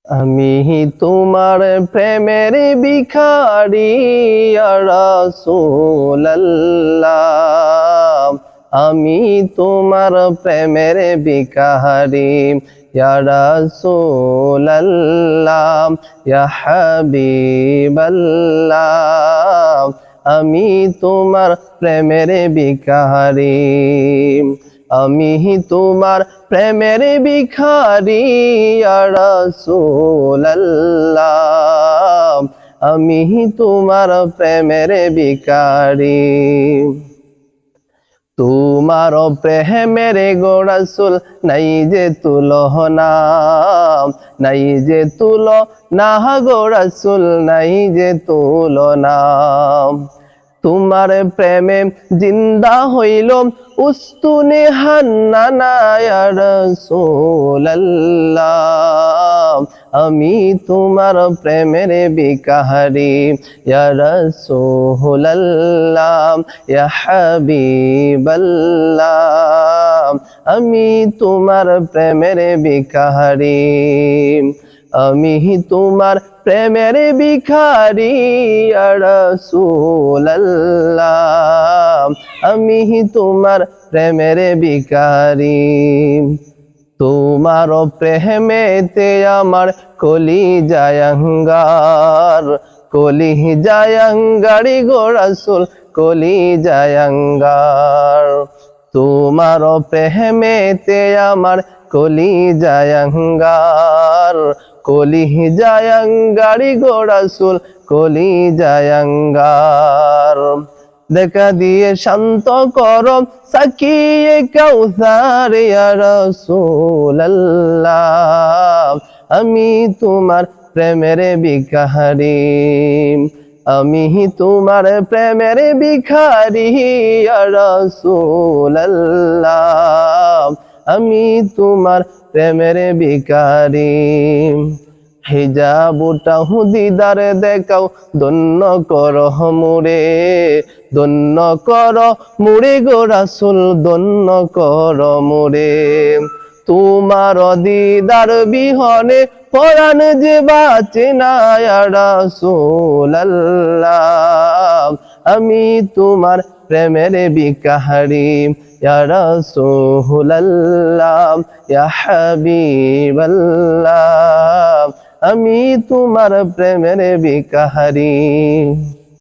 আমি তোমার প্রেমের ভিখারি ইয়া রাসূলুল্লাহ, আমি তোমার প্রেমের ভিখারি ইয়া রাসূলুল্লাহ, ইয়া হাবিবাল্লাহ, আমি তোমার প্রেমের ভিখারি। আমি তোমার প্রেমের ভিখারি ইয়া রাসূলুল্লাহ, আমি তোমার প্রেমের ভিখারি। তোমার প্রেমের গো রাসূল নাই যে তুলনা, নাই যে তুলনা গো রাসূল, নাই যে তুলনা। তোমার প্রেমে জিন্দা হইল উস্তুনে হান্নানা ইয়া রাসূলুল্লাহ, আমি তোমার প্রেমের ভিখারি ইয়া রাসূলুল্লাহ, ইয়া হাবিবাল্লাহ, আমি তোমার প্রেমের ভিখারি। আমি তোমার প্রেমের ভিখারি ইয়া রাসূলুল্লাহ, আমি তোমার প্রেমের ভিখারি। তোমার প্রেমেতে আমার কলিজায় আঙ্গার, কলিজায় আঙ্গারি গো রাসূল, কলিজায় আঙ্গার। তোমার প্রেমেতে আমার কলিজায় আঙ্গার, কলিজায় আঙ্গারি গো রাসূল, কলিজায় আঙ্গার। দেখা দিয়ে শান্ত করো সাকিয়ে কাউসার ইয়া রাসূলুল্লাহ, আমি তোমার প্রেমের ভিখারি। আমি তোমার প্রেমের ভিখারি ইয়া রাসূলুল্লাহ, আমি তোমার প্রেমের ভিখারি। হিজাবটা দিদার দেখাও, ধন্য করো মুরে, ধন্য করো মুরে গো রাসূল, ধন্য করো মুরে। তোমার দিদার বিহনে পরাণ যে বাঁচে না ইয়া রাসূলুল্লাহ, আমি তোমার প্রেমের ভিখারি ইয়া রাসূলুল্লাহ, ইয়া হাবিবাল্লাহ, আমি তোমার প্রেমের ভিখারি।